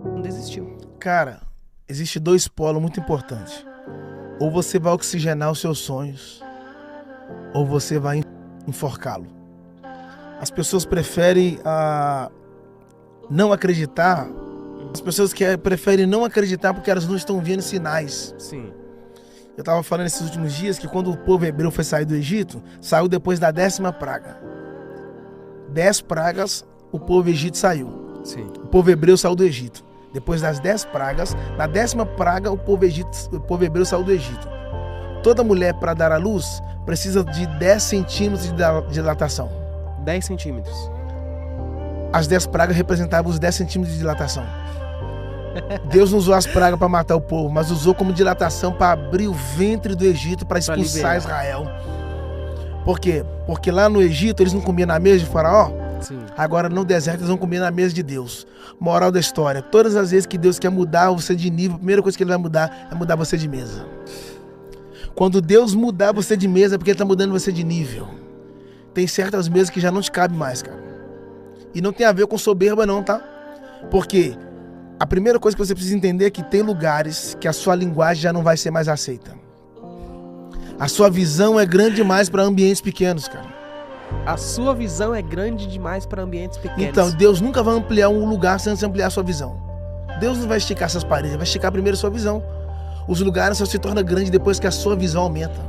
Não desistiu. Cara, existe dois polos muito importantes. Ou você vai oxigenar os seus sonhos, ou você vai enforcá-lo. As pessoas preferem não acreditar. As pessoas que preferem não acreditar porque elas não estão vendo sinais. Sim. Eu estava falando esses últimos dias que quando o povo hebreu foi sair do Egito, saiu depois da 10ª praga. 10 pragas, o povo egito saiu. Sim. O povo hebreu saiu do Egito. Depois das 10 pragas, na 10ª praga, o povo hebreu saiu do Egito. Toda mulher, para dar à luz, precisa de 10 centímetros de dilatação. 10 centímetros. As 10 pragas representavam os 10 centímetros de dilatação. Deus não usou as pragas para matar o povo, mas usou como dilatação para abrir o ventre do Egito, para expulsar Israel. Por quê? Porque lá no Egito eles não comiam na mesa de Faraó. Sim. Agora no deserto eles vão comer na mesa de Deus. Moral da história: todas as vezes que Deus quer mudar você de nível, a primeira coisa que ele vai mudar é mudar você de mesa. Quando Deus mudar você de mesa é porque ele está mudando você de nível. Tem certas mesas que já não te cabem mais, cara. E não tem a ver com soberba não, tá? Porque a primeira coisa que você precisa entender é que tem lugares que a sua linguagem já não vai ser mais aceita. A sua visão é grande demais para ambientes pequenos, cara. A sua visão é grande demais para ambientes pequenos. Então, Deus nunca vai ampliar um lugar sem antes ampliar a sua visão. Deus não vai esticar essas paredes, vai esticar primeiro a sua visão. Os lugares só se tornam grandes depois que a sua visão aumenta.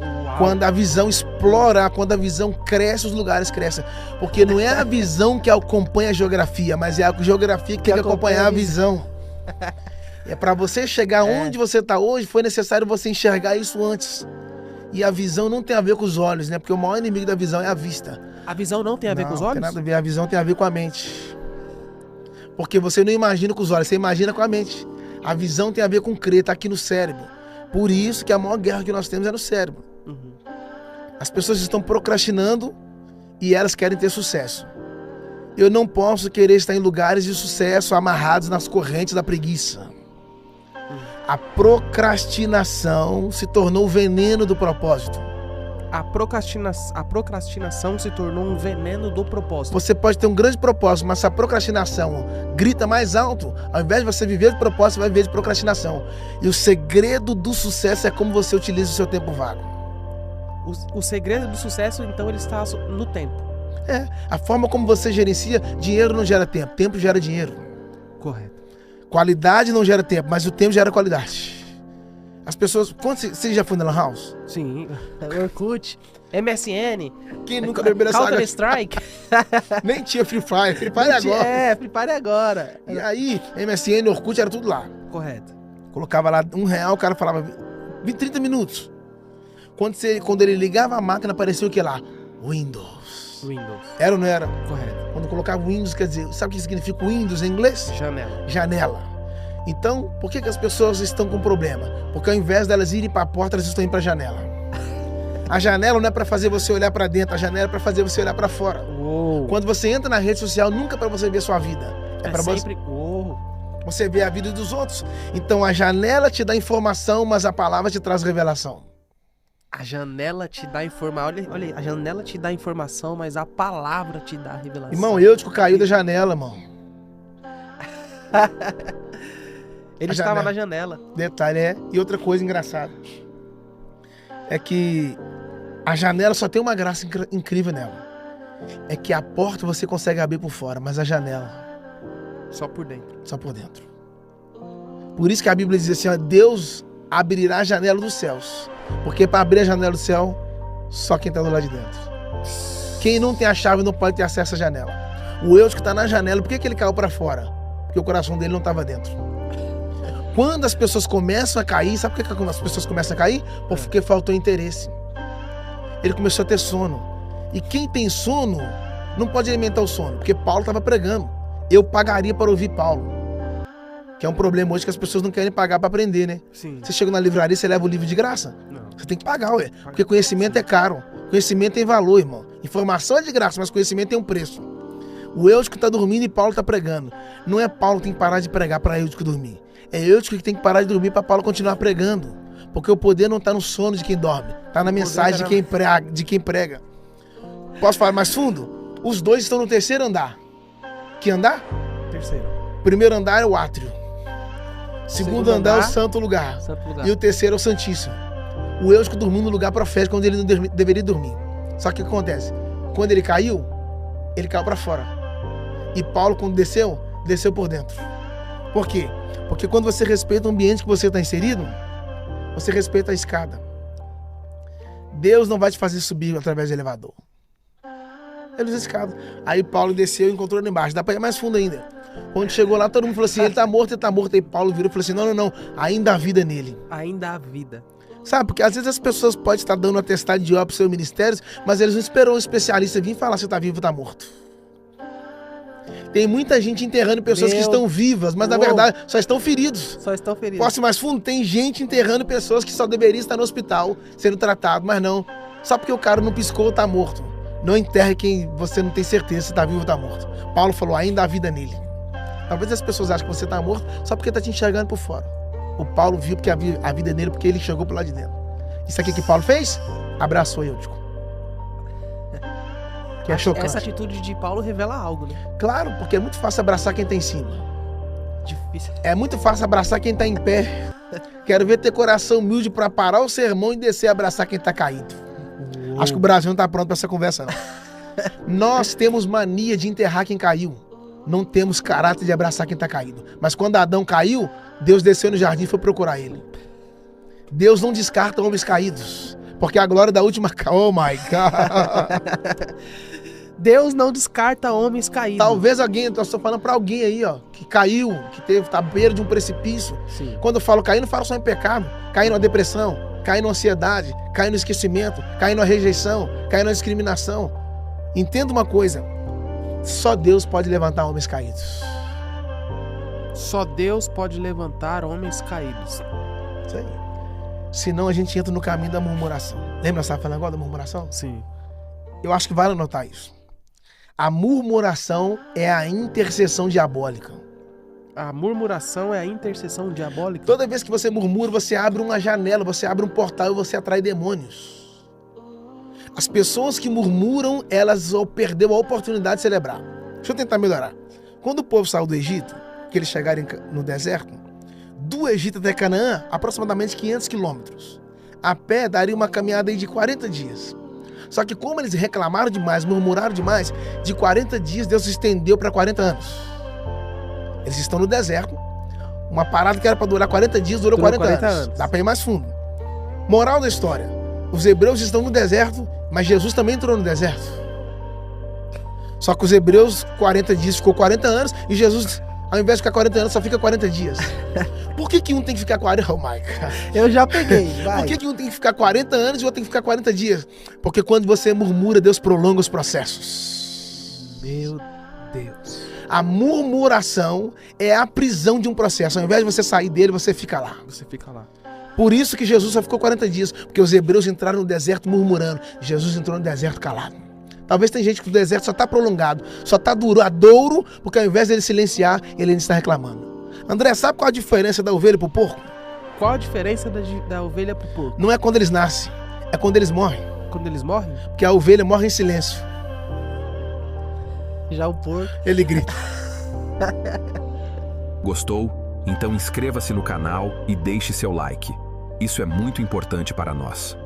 Uau. Quando a visão explora, quando a visão cresce, os lugares crescem. Porque não é a visão que acompanha a geografia, mas é a geografia que tem que acompanhar a visão. É para você chegar onde você está hoje, foi necessário você enxergar isso antes. E a visão não tem a ver com os olhos, né? Porque o maior inimigo da visão é a vista. A visão não tem a ver com os olhos? Não tem nada a ver, a visão tem a ver com a mente. Porque você não imagina com os olhos, você imagina com a mente. A visão tem a ver com crer, tá aqui no cérebro. Por isso que a maior guerra que nós temos é no cérebro. Uhum. As pessoas estão procrastinando e elas querem ter sucesso. Eu não posso querer estar em lugares de sucesso amarrados nas correntes da preguiça. A procrastinação se tornou o veneno do propósito. A procrastinação se tornou um veneno do propósito. Você pode ter um grande propósito, mas se a procrastinação grita mais alto, ao invés de você viver de propósito, você vai viver de procrastinação. E o segredo do sucesso é como você utiliza o seu tempo vago. O segredo do sucesso, então, ele está no tempo. É, a forma como você gerencia, dinheiro não gera tempo, tempo gera dinheiro. Correto. Qualidade não gera tempo, mas o tempo gera qualidade. As pessoas... Você já foi na Lan House? Sim. Orkut, MSN. Quem nunca bebeu essa água? Counter-Strike. Nem tinha Free Fire. Free Fire agora. É, Free Fire agora. E aí, MSN, Orkut, era tudo lá. Correto. Colocava lá R$1, o cara falava 30 minutos. Quando ele ligava a máquina, aparecia o que lá? Windows. Era ou não era? Correto. Quando colocava Windows, quer dizer, sabe o que significa Windows em inglês? Janela. Janela. Então, por que as pessoas estão com problema? Porque ao invés delas irem para a porta, elas estão indo para a janela. A janela não é para fazer você olhar para dentro, a janela é para fazer você olhar para fora. Uou. Quando você entra na rede social, nunca é para você ver sua vida. É para sempre... você ver a vida dos outros. Então, a janela te dá informação, mas a palavra te traz revelação. A janela te dá informação. Olha, a janela te dá informação, mas a palavra te dá revelação. Irmão, Eutico caiu da janela, irmão. Ele estava na janela. Detalhe E outra coisa engraçada é que a janela só tem uma graça incrível nela. É que a porta você consegue abrir por fora, mas a janela só por dentro. Só por dentro. Por isso que a Bíblia diz assim, ó, Deus abrirá a janela dos céus. Porque para abrir a janela do céu, só quem está do lado de dentro. Quem não tem a chave não pode ter acesso à janela. O Eutico está na janela, por que ele caiu para fora? Porque o coração dele não estava dentro. Quando as pessoas começam a cair, sabe por que as pessoas começam a cair? Porque faltou interesse. Ele começou a ter sono. E quem tem sono não pode alimentar o sono, porque Paulo estava pregando. Eu pagaria para ouvir Paulo. Que é um problema hoje que as pessoas não querem pagar para aprender, né? Sim. Você chega na livraria, você leva o livro de graça? Não. Você tem que pagar, ué. Porque conhecimento é caro. Conhecimento tem valor, irmão. Informação é de graça, mas conhecimento tem um preço. O Eutico está dormindo e Paulo está pregando. Não é Paulo que tem que parar de pregar para Eutico dormir. É Eutico que tem que parar de dormir para Paulo continuar pregando. Porque o poder não está no sono de quem dorme, está na mensagem de quem prega. Posso falar mais fundo? Os dois estão no terceiro andar. Que andar? Terceiro. Primeiro andar é o átrio. Segundo andar é o santo lugar. E o terceiro é o santíssimo. O Eutico dormiu no lugar profético onde ele não deveria dormir. Só que o que acontece? Quando ele caiu para fora. E Paulo, quando desceu por dentro. Por quê? Porque quando você respeita o ambiente que você está inserido, você respeita a escada. Deus não vai te fazer subir através do elevador. Ele usa a escada. Aí Paulo desceu e encontrou ele embaixo. Dá para ir mais fundo ainda. Quando chegou lá, todo mundo falou assim, ele tá morto. Aí Paulo virou e falou assim, não, ainda há vida nele. Ainda há vida. Sabe, porque às vezes as pessoas podem estar dando uma atestado de óbito para os seus ministérios, mas eles não esperam um especialista vir falar se está vivo ou está morto. Tem muita gente enterrando pessoas que estão vivas, mas na verdade só estão feridos. Posso ir mais fundo? Tem gente enterrando pessoas que só deveriam estar no hospital sendo tratado, mas não. Só porque o cara não piscou ou está morto. Não enterre quem você não tem certeza se está vivo ou está morto. Paulo falou, ainda há vida nele. Talvez as pessoas achem que você está morto só porque está te enxergando por fora. O Paulo viu porque a vida é nele, porque ele chegou pro lado de dentro. Isso aqui que Paulo fez? Abraçou Eutico. Que é chocante. Essa atitude de Paulo revela algo, né? Claro, porque é muito fácil abraçar quem tá em cima. Difícil. É muito fácil abraçar quem tá em pé. Quero ver ter coração humilde para parar o sermão e descer a abraçar quem tá caído. Acho que o Brasil não tá pronto para essa conversa, não. Nós temos mania de enterrar quem caiu. Não temos caráter de abraçar quem tá caído. Mas quando Adão caiu, Deus desceu no jardim e foi procurar ele. Deus não descarta homens caídos, porque a glória da última... Oh my God! Deus não descarta homens caídos. Talvez alguém, eu estou falando para alguém aí, ó, que caiu, que tá à beira de um precipício. Sim. Quando eu falo cair, não falo só em pecado. Cair numa depressão, cair numa ansiedade, cair no esquecimento, cair numa rejeição, cair numa discriminação. Entenda uma coisa, só Deus pode levantar homens caídos. Só Deus pode levantar homens caídos. Isso aí. Senão a gente entra no caminho da murmuração. Lembra, você estava falando agora da murmuração? Sim. Eu acho que vale anotar isso. A murmuração é a intercessão diabólica. A murmuração é a intercessão diabólica? Toda vez que você murmura, você abre uma janela, você abre um portal e você atrai demônios. As pessoas que murmuram, elas perderam a oportunidade de celebrar. Deixa eu tentar melhorar. Quando o povo saiu do Egito, que eles chegaram no deserto, do Egito até Canaã, aproximadamente 500 quilômetros. A pé daria uma caminhada aí de 40 dias. Só que como eles reclamaram demais, murmuraram demais, de 40 dias Deus se estendeu para 40 anos. Eles estão no deserto, uma parada que era para durar 40 dias, durou 40 anos. Dá para ir mais fundo. Moral da história, os hebreus estão no deserto, mas Jesus também entrou no deserto. Só que os hebreus, 40 dias ficou 40 anos, e Jesus, ao invés de ficar 40 anos, só fica 40 dias. Por que um tem que ficar 40? Oh my God. Eu já peguei, vai. Por que um tem que ficar 40 anos e o outro tem que ficar 40 dias? Porque quando você murmura, Deus prolonga os processos. Meu Deus. A murmuração é a prisão de um processo. Ao invés de você sair dele, você fica lá. Você fica lá. Por isso que Jesus só ficou 40 dias. Porque os hebreus entraram no deserto murmurando. Jesus entrou no deserto calado. Talvez tem gente que o deserto só está prolongado, só está duradouro, porque ao invés dele silenciar, ele ainda está reclamando. André, sabe qual a diferença da ovelha para o porco? Qual a diferença da ovelha para o porco? Não é quando eles nascem, é quando eles morrem. Quando eles morrem? Porque a ovelha morre em silêncio. Já o porco... ele grita. Gostou? Então inscreva-se no canal e deixe seu like. Isso é muito importante para nós.